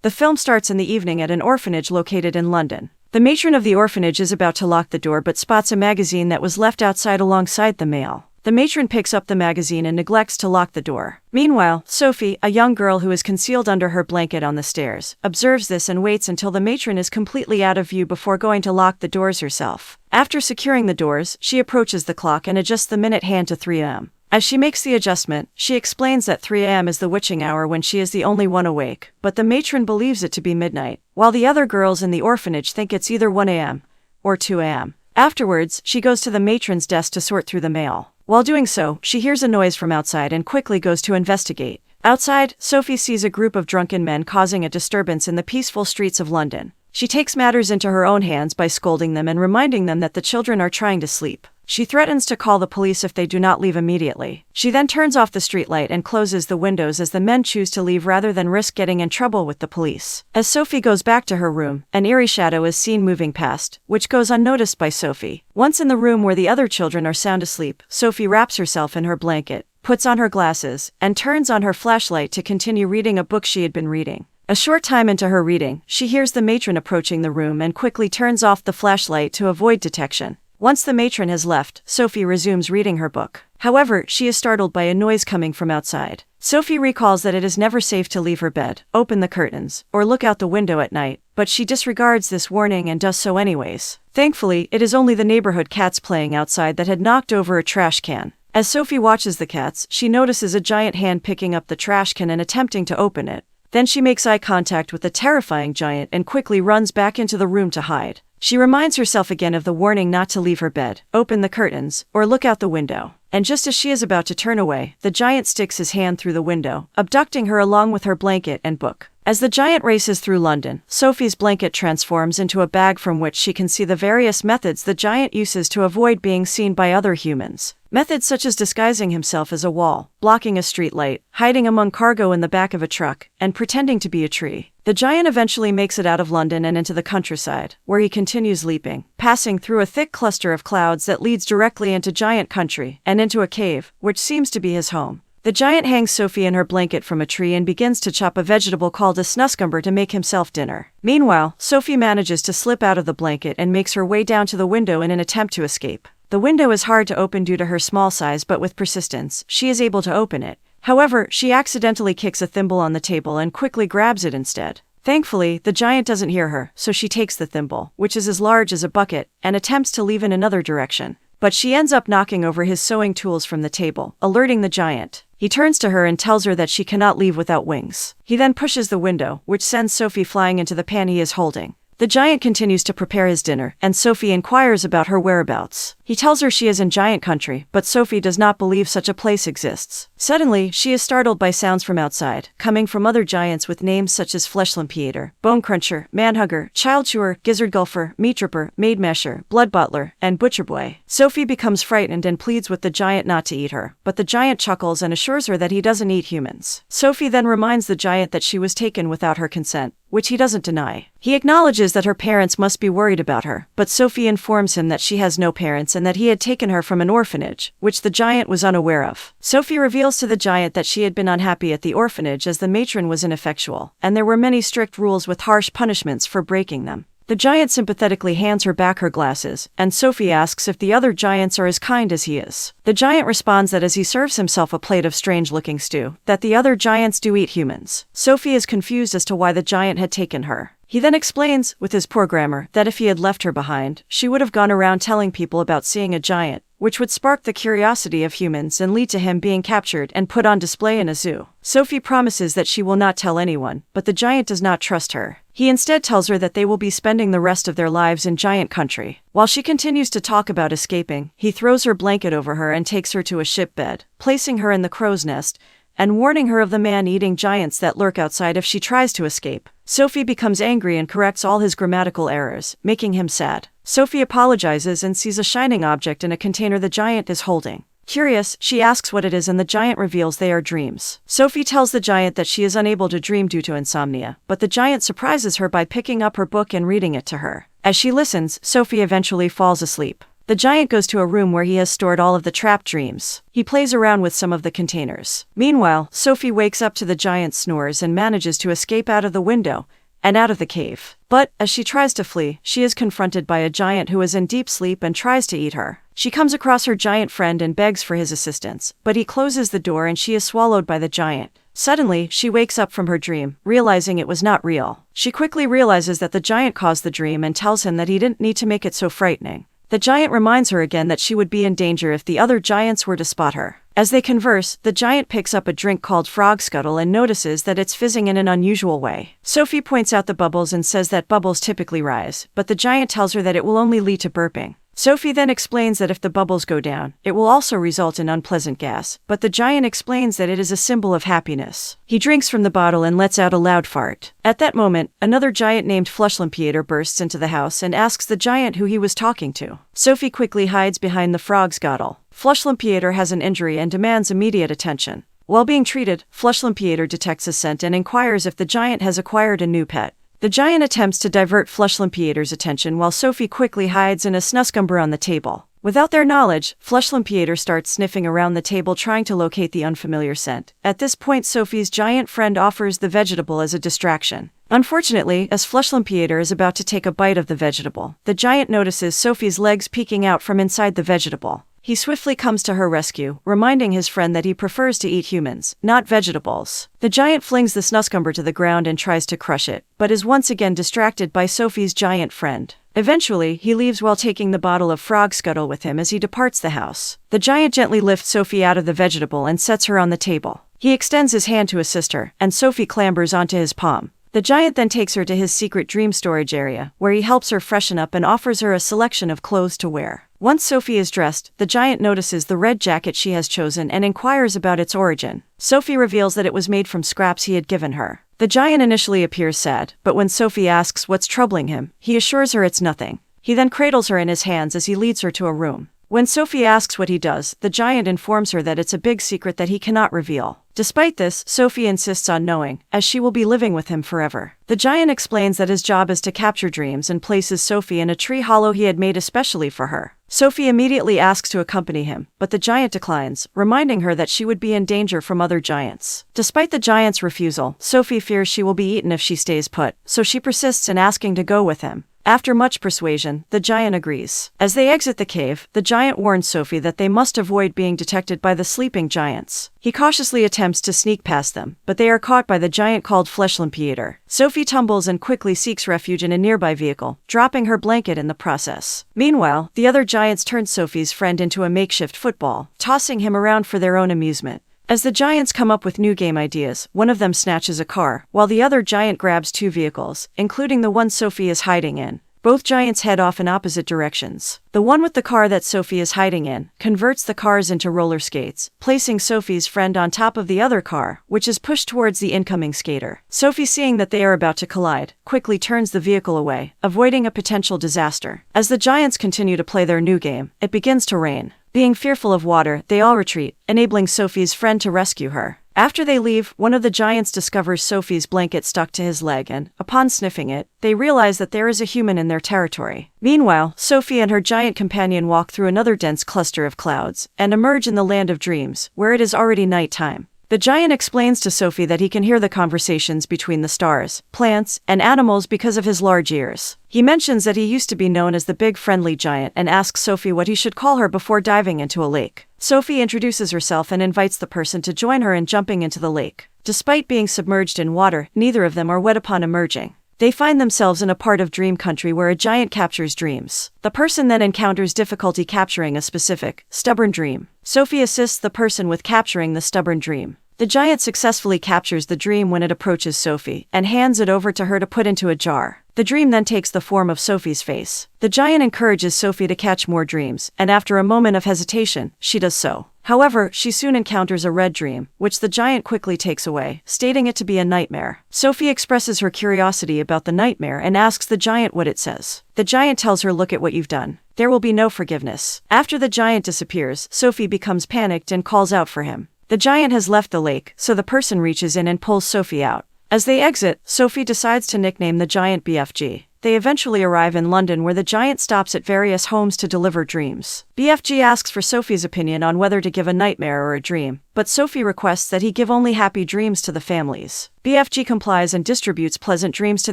The film starts in the evening at an orphanage located in London. The matron of the orphanage is about to lock the door but spots a magazine that was left outside alongside the mail. The matron picks up the magazine and neglects to lock the door. Meanwhile, Sophie, a young girl who is concealed under her blanket on the stairs, observes this and waits until the matron is completely out of view before going to lock the doors herself. After securing the doors, she approaches the clock and adjusts the minute hand to 3 a.m. As she makes the adjustment, she explains that 3 a.m. is the witching hour when she is the only one awake, but the matron believes it to be midnight, while the other girls in the orphanage think it's either 1 a.m. or 2 a.m. Afterwards, she goes to the matron's desk to sort through the mail. While doing so, she hears a noise from outside and quickly goes to investigate. Outside, Sophie sees a group of drunken men causing a disturbance in the peaceful streets of London. She takes matters into her own hands by scolding them and reminding them that the children are trying to sleep. She threatens to call the police if they do not leave immediately. She then turns off the streetlight and closes the windows as the men choose to leave rather than risk getting in trouble with the police. As Sophie goes back to her room, an eerie shadow is seen moving past, which goes unnoticed by Sophie. Once in the room where the other children are sound asleep, Sophie wraps herself in her blanket, puts on her glasses, and turns on her flashlight to continue reading a book she had been reading. A short time into her reading, she hears the matron approaching the room and quickly turns off the flashlight to avoid detection. Once the matron has left, Sophie resumes reading her book. However, she is startled by a noise coming from outside. Sophie recalls that it is never safe to leave her bed, open the curtains, or look out the window at night, but she disregards this warning and does so anyways. Thankfully, it is only the neighborhood cats playing outside that had knocked over a trash can. As Sophie watches the cats, she notices a giant hand picking up the trash can and attempting to open it. Then she makes eye contact with the terrifying giant and quickly runs back into the room to hide. She reminds herself again of the warning not to leave her bed, open the curtains, or look out the window. And just as she is about to turn away, the giant sticks his hand through the window, abducting her along with her blanket and book. As the giant races through London, Sophie's blanket transforms into a bag from which she can see the various methods the giant uses to avoid being seen by other humans. Methods such as disguising himself as a wall, blocking a street light, hiding among cargo in the back of a truck, and pretending to be a tree. The giant eventually makes it out of London and into the countryside, where he continues leaping, passing through a thick cluster of clouds that leads directly into giant country, and into a cave, which seems to be his home. The giant hangs Sophie in her blanket from a tree and begins to chop a vegetable called a snuscumber to make himself dinner. Meanwhile, Sophie manages to slip out of the blanket and makes her way down to the window in an attempt to escape. The window is hard to open due to her small size, but with persistence, she is able to open it. However, she accidentally kicks a thimble on the table and quickly grabs it instead. Thankfully, the giant doesn't hear her, so she takes the thimble, which is as large as a bucket, and attempts to leave in another direction. But she ends up knocking over his sewing tools from the table, alerting the giant. He turns to her and tells her that she cannot leave without wings. He then pushes the window, which sends Sophie flying into the pan he is holding. The giant continues to prepare his dinner, and Sophie inquires about her whereabouts. He tells her she is in giant country, but Sophie does not believe such a place exists. Suddenly, she is startled by sounds from outside, coming from other giants with names such as Fleshlampiator, Bone Cruncher, Manhugger, Child Chewer, Gizzard Gulfer, Meat Ripper, Maid Masher, Blood Butler, and Butcher Boy. Sophie becomes frightened and pleads with the giant not to eat her, but the giant chuckles and assures her that he doesn't eat humans. Sophie then reminds the giant that she was taken without her consent, which he doesn't deny. He acknowledges that her parents must be worried about her, but Sophie informs him that she has no parents and that he had taken her from an orphanage, which the giant was unaware of. Sophie reveals to the giant that she had been unhappy at the orphanage as the matron was ineffectual, and there were many strict rules with harsh punishments for breaking them. The giant sympathetically hands her back her glasses, and Sophie asks if the other giants are as kind as he is. The giant responds that as he serves himself a plate of strange-looking stew, that the other giants do eat humans. Sophie is confused as to why the giant had taken her. He then explains, with his poor grammar, that if he had left her behind, she would have gone around telling people about seeing a giant, which would spark the curiosity of humans and lead to him being captured and put on display in a zoo. Sophie promises that she will not tell anyone, but the giant does not trust her. He instead tells her that they will be spending the rest of their lives in giant country. While she continues to talk about escaping, he throws her blanket over her and takes her to a ship bed, placing her in the crow's nest, and warning her of the man-eating giants that lurk outside if she tries to escape. Sophie becomes angry and corrects all his grammatical errors, making him sad. Sophie apologizes and sees a shining object in a container the giant is holding. Curious, she asks what it is and the giant reveals they are dreams. Sophie tells the giant that she is unable to dream due to insomnia, but the giant surprises her by picking up her book and reading it to her. As she listens, Sophie eventually falls asleep. The giant goes to a room where he has stored all of the trapped dreams. He plays around with some of the containers. Meanwhile, Sophie wakes up to the giant's snores and manages to escape out of the window and out of the cave. But, as she tries to flee, she is confronted by a giant who is in deep sleep and tries to eat her. She comes across her giant friend and begs for his assistance, but he closes the door and she is swallowed by the giant. Suddenly, she wakes up from her dream, realizing it was not real. She quickly realizes that the giant caused the dream and tells him that he didn't need to make it so frightening. The giant reminds her again that she would be in danger if the other giants were to spot her. As they converse, the giant picks up a drink called Frog Scuttle and notices that it's fizzing in an unusual way. Sophie points out the bubbles and says that bubbles typically rise, but the giant tells her that it will only lead to burping. Sophie then explains that if the bubbles go down, it will also result in unpleasant gas, but the giant explains that it is a symbol of happiness. He drinks from the bottle and lets out a loud fart. At that moment, another giant named Fleshlampiator bursts into the house and asks the giant who he was talking to. Sophie quickly hides behind the frog's gottle. Fleshlampiator has an injury and demands immediate attention. While being treated, Fleshlampiator detects a scent and inquires if the giant has acquired a new pet. The giant attempts to divert Fleshlampiator's attention while Sophie quickly hides in a snuscumber on the table. Without their knowledge, Fleshlampiator starts sniffing around the table trying to locate the unfamiliar scent. At this point, Sophie's giant friend offers the vegetable as a distraction. Unfortunately, as Fleshlampiator is about to take a bite of the vegetable, the giant notices Sophie's legs peeking out from inside the vegetable. He swiftly comes to her rescue, reminding his friend that he prefers to eat humans, not vegetables. The giant flings the snuscumber to the ground and tries to crush it, but is once again distracted by Sophie's giant friend. Eventually, he leaves while taking the bottle of Frog Scuttle with him as he departs the house. The giant gently lifts Sophie out of the vegetable and sets her on the table. He extends his hand to assist her, and Sophie clambers onto his palm. The giant then takes her to his secret dream storage area, where he helps her freshen up and offers her a selection of clothes to wear. Once Sophie is dressed, the giant notices the red jacket she has chosen and inquires about its origin. Sophie reveals that it was made from scraps he had given her. The giant initially appears sad, but when Sophie asks what's troubling him, he assures her it's nothing. He then cradles her in his hands as he leads her to a room. When Sophie asks what he does, the giant informs her that it's a big secret that he cannot reveal. Despite this, Sophie insists on knowing, as she will be living with him forever. The giant explains that his job is to capture dreams and places Sophie in a tree hollow he had made especially for her. Sophie immediately asks to accompany him, but the giant declines, reminding her that she would be in danger from other giants. Despite the giant's refusal, Sophie fears she will be eaten if she stays put, so she persists in asking to go with him. After much persuasion, the giant agrees. As they exit the cave, the giant warns Sophie that they must avoid being detected by the sleeping giants. He cautiously attempts to sneak past them, but they are caught by the giant called Fleshlampiator. Sophie tumbles and quickly seeks refuge in a nearby vehicle, dropping her blanket in the process. Meanwhile, the other giants turn Sophie's friend into a makeshift football, tossing him around for their own amusement. As the giants come up with new game ideas, one of them snatches a car, while the other giant grabs two vehicles, including the one Sophie is hiding in. Both giants head off in opposite directions. The one with the car that Sophie is hiding in converts the cars into roller skates, placing Sophie's friend on top of the other car, which is pushed towards the incoming skater. Sophie, seeing that they are about to collide, quickly turns the vehicle away, avoiding a potential disaster. As the giants continue to play their new game, it begins to rain. Being fearful of water, they all retreat, enabling Sophie's friend to rescue her. After they leave, one of the giants discovers Sophie's blanket stuck to his leg and, upon sniffing it, they realize that there is a human in their territory. Meanwhile, Sophie and her giant companion walk through another dense cluster of clouds and emerge in the land of dreams, where it is already nighttime. The giant explains to Sophie that he can hear the conversations between the stars, plants, and animals because of his large ears. He mentions that he used to be known as the Big Friendly Giant and asks Sophie what he should call her before diving into a lake. Sophie introduces herself and invites the person to join her in jumping into the lake. Despite being submerged in water, neither of them are wet upon emerging. They find themselves in a part of dream country where a giant captures dreams. The person then encounters difficulty capturing a specific, stubborn dream. Sophie assists the person with capturing the stubborn dream. The giant successfully captures the dream when it approaches Sophie, and hands it over to her to put into a jar. The dream then takes the form of Sophie's face. The giant encourages Sophie to catch more dreams, and after a moment of hesitation, she does so. However, she soon encounters a red dream, which the giant quickly takes away, stating it to be a nightmare. Sophie expresses her curiosity about the nightmare and asks the giant what it says. The giant tells her, "Look at what you've done. There will be no forgiveness." After the giant disappears, Sophie becomes panicked and calls out for him. The giant has left the lake, so the person reaches in and pulls Sophie out. As they exit, Sophie decides to nickname the giant BFG. they eventually arrive in London where the giant stops at various homes to deliver dreams. BFG asks for Sophie's opinion on whether to give a nightmare or a dream, but Sophie requests that he give only happy dreams to the families. BFG complies and distributes pleasant dreams to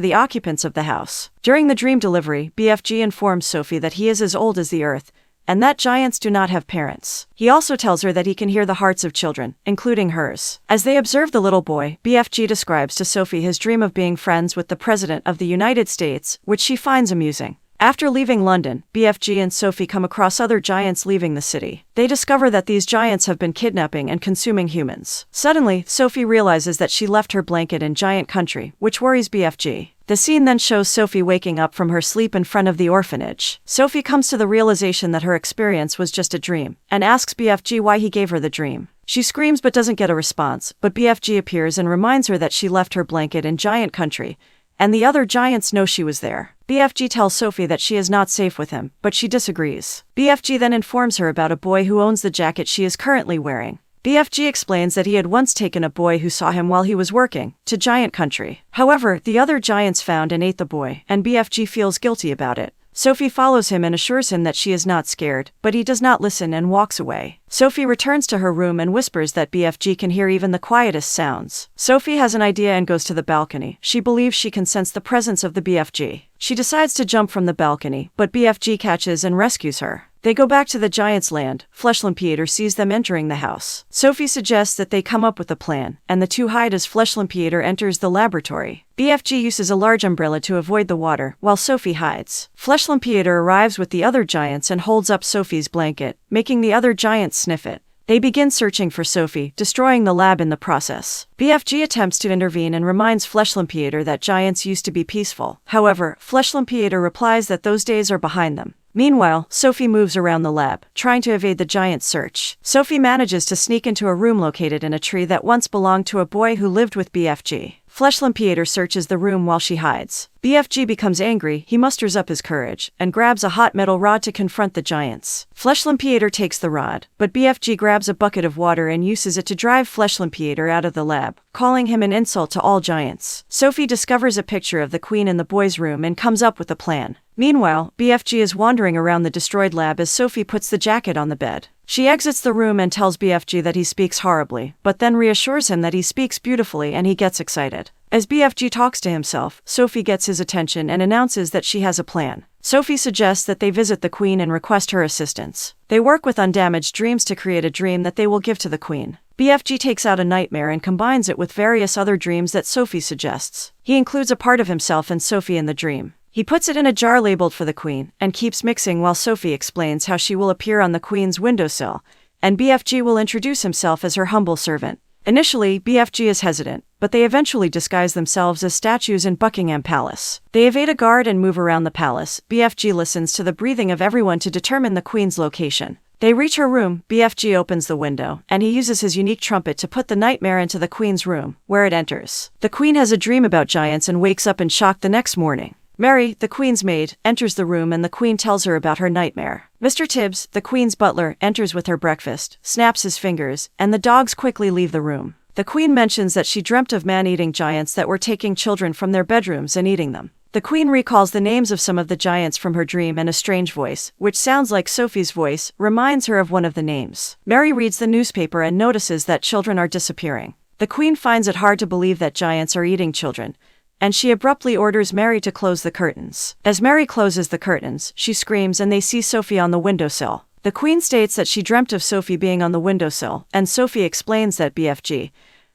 the occupants of the house. During the dream delivery, BFG informs Sophie that he is as old as the earth, and that giants do not have parents. He also tells her that he can hear the hearts of children, including hers. As they observe the little boy, BFG describes to Sophie his dream of being friends with the President of the United States, which she finds amusing. After leaving London, BFG and Sophie come across other giants leaving the city. They discover that these giants have been kidnapping and consuming humans. Suddenly, Sophie realizes that she left her blanket in giant country, which worries BFG. The scene then shows Sophie waking up from her sleep in front of the orphanage. Sophie comes to the realization that her experience was just a dream, and asks BFG why he gave her the dream. She screams but doesn't get a response, but BFG appears and reminds her that she left her blanket in giant country, and the other giants know she was there. BFG tells Sophie that she is not safe with him, but she disagrees. BFG then informs her about a boy who owns the jacket she is currently wearing. BFG explains that he had once taken a boy who saw him while he was working to giant country. However, the other giants found and ate the boy, and BFG feels guilty about it. Sophie follows him and assures him that she is not scared, but he does not listen and walks away. Sophie returns to her room and whispers that BFG can hear even the quietest sounds. Sophie has an idea and goes to the balcony. She believes she can sense the presence of the BFG. She decides to jump from the balcony, but BFG catches and rescues her. They go back to the giant's land. Fleshlampiator sees them entering the house. Sophie suggests that they come up with a plan, and the two hide as Fleshlampiator enters the laboratory. BFG uses a large umbrella to avoid the water, while Sophie hides. Fleshlampiator arrives with the other giants and holds up Sophie's blanket, making the other giants sniff it. They begin searching for Sophie, destroying the lab in the process. BFG attempts to intervene and reminds Fleshlampiator that giants used to be peaceful. However, Fleshlampiator replies that those days are behind them. Meanwhile, Sophie moves around the lab, trying to evade the giant's search. Sophie manages to sneak into a room located in a tree that once belonged to a boy who lived with BFG. Fleshlampiator searches the room while she hides. BFG becomes angry, he musters up his courage, and grabs a hot metal rod to confront the giants. Fleshlampiator takes the rod, but BFG grabs a bucket of water and uses it to drive Fleshlampiator out of the lab, calling him an insult to all giants. Sophie discovers a picture of the queen in the boy's room and comes up with a plan. Meanwhile, BFG is wandering around the destroyed lab as Sophie puts the jacket on the bed. She exits the room and tells BFG that he speaks horribly, but then reassures him that he speaks beautifully and he gets excited. As BFG talks to himself, Sophie gets his attention and announces that she has a plan. Sophie suggests that they visit the queen and request her assistance. They work with undamaged dreams to create a dream that they will give to the queen. BFG takes out a nightmare and combines it with various other dreams that Sophie suggests. He includes a part of himself and Sophie in the dream. He puts it in a jar labeled for the queen, and keeps mixing while Sophie explains how she will appear on the queen's windowsill, and BFG will introduce himself as her humble servant. Initially, BFG is hesitant, but they eventually disguise themselves as statues in Buckingham Palace. They evade a guard and move around the palace. BFG listens to the breathing of everyone to determine the queen's location. They reach her room, BFG opens the window, and he uses his unique trumpet to put the nightmare into the queen's room, where it enters. The queen has a dream about giants and wakes up in shock the next morning. Mary, the queen's maid, enters the room and the queen tells her about her nightmare. Mr. Tibbs, the queen's butler, enters with her breakfast, snaps his fingers, and the dogs quickly leave the room. The queen mentions that she dreamt of man-eating giants that were taking children from their bedrooms and eating them. The queen recalls the names of some of the giants from her dream, and a strange voice, which sounds like Sophie's voice, reminds her of one of the names. Mary reads the newspaper and notices that children are disappearing. The queen finds it hard to believe that giants are eating children, and she abruptly orders Mary to close the curtains. As Mary closes the curtains, she screams and they see Sophie on the windowsill. The queen states that she dreamt of Sophie being on the windowsill, and Sophie explains that BFG,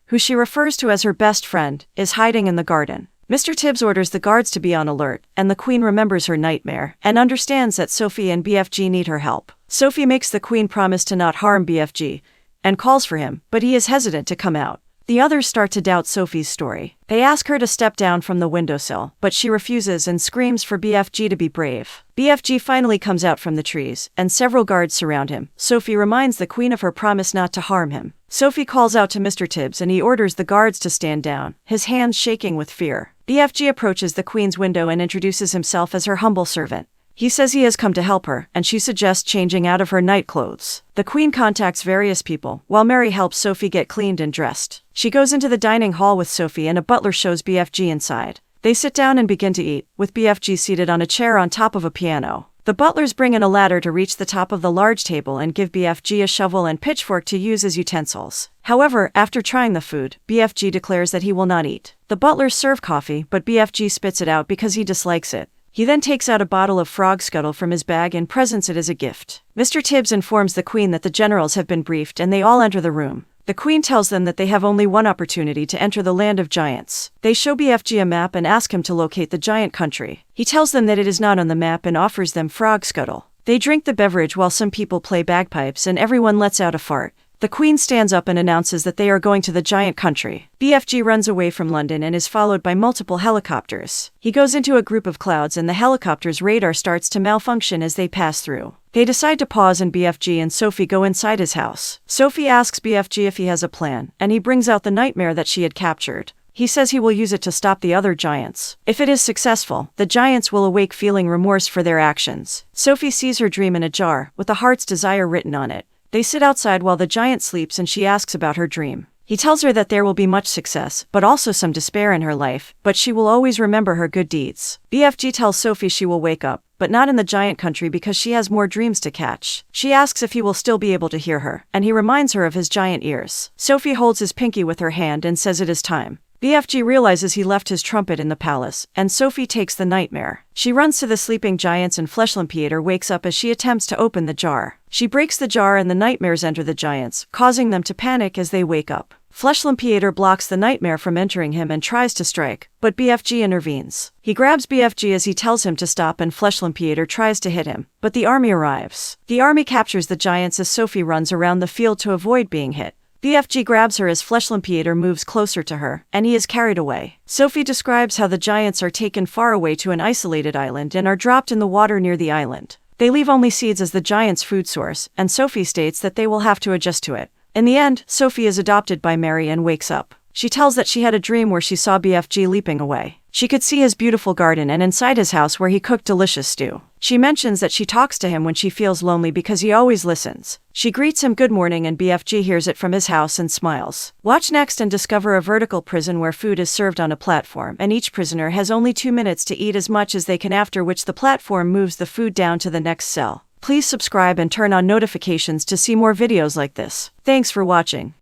who she refers to as her best friend, is hiding in the garden. Mr. Tibbs orders the guards to be on alert, and the queen remembers her nightmare, and understands that Sophie and BFG need her help. Sophie makes the queen promise to not harm BFG, and calls for him, but he is hesitant to come out. The others start to doubt Sophie's story. They ask her to step down from the windowsill, but she refuses and screams for BFG to be brave. BFG finally comes out from the trees, and several guards surround him. Sophie reminds the queen of her promise not to harm him. Sophie calls out to Mr. Tibbs and he orders the guards to stand down, his hands shaking with fear. BFG approaches the queen's window and introduces himself as her humble servant. He says he has come to help her, and she suggests changing out of her night clothes. The queen contacts various people, while Mary helps Sophie get cleaned and dressed. She goes into the dining hall with Sophie and a butler shows BFG inside. They sit down and begin to eat, with BFG seated on a chair on top of a piano. The butlers bring in a ladder to reach the top of the large table and give BFG a shovel and pitchfork to use as utensils. However, after trying the food, BFG declares that he will not eat. The butlers serve coffee, but BFG spits it out because he dislikes it. He then takes out a bottle of frog scuttle from his bag and presents it as a gift. Mr. Tibbs informs the Queen that the generals have been briefed and they all enter the room. The Queen tells them that they have only one opportunity to enter the land of giants. They show BFG a map and ask him to locate the giant country. He tells them that it is not on the map and offers them frog scuttle. They drink the beverage while some people play bagpipes and everyone lets out a fart. The Queen stands up and announces that they are going to the giant country. BFG runs away from London and is followed by multiple helicopters. He goes into a group of clouds and the helicopter's radar starts to malfunction as they pass through. They decide to pause and BFG and Sophie go inside his house. Sophie asks BFG if he has a plan, and he brings out the nightmare that she had captured. He says he will use it to stop the other giants. If it is successful, the giants will awake feeling remorse for their actions. Sophie sees her dream in a jar, with the heart's desire written on it. They sit outside while the giant sleeps and she asks about her dream. He tells her that there will be much success, but also some despair in her life, but she will always remember her good deeds. BFG tells Sophie she will wake up, but not in the giant country because she has more dreams to catch. She asks if he will still be able to hear her, and he reminds her of his giant ears. Sophie holds his pinky with her hand and says it is time. BFG realizes he left his trumpet in the palace, and Sophie takes the nightmare. She runs to the sleeping giants and Fleshlampiator wakes up as she attempts to open the jar. She breaks the jar and the nightmares enter the giants, causing them to panic as they wake up. Fleshlampiator blocks the nightmare from entering him and tries to strike, but BFG intervenes. He grabs BFG as he tells him to stop and Fleshlampiator tries to hit him, but the army arrives. The army captures the giants as Sophie runs around the field to avoid being hit. BFG grabs her as Fleshlampiator moves closer to her, and he is carried away. Sophie describes how the giants are taken far away to an isolated island and are dropped in the water near the island. They leave only seeds as the giants' food source, and Sophie states that they will have to adjust to it. In the end, Sophie is adopted by Mary and wakes up. She tells that she had a dream where she saw BFG leaping away. She could see his beautiful garden and inside his house where he cooked delicious stew. She mentions that she talks to him when she feels lonely because he always listens. She greets him good morning and BFG hears it from his house and smiles. Watch next and discover a vertical prison where food is served on a platform and each prisoner has only 2 minutes to eat as much as they can, after which the platform moves the food down to the next cell. Please subscribe and turn on notifications to see more videos like this. Thanks for watching.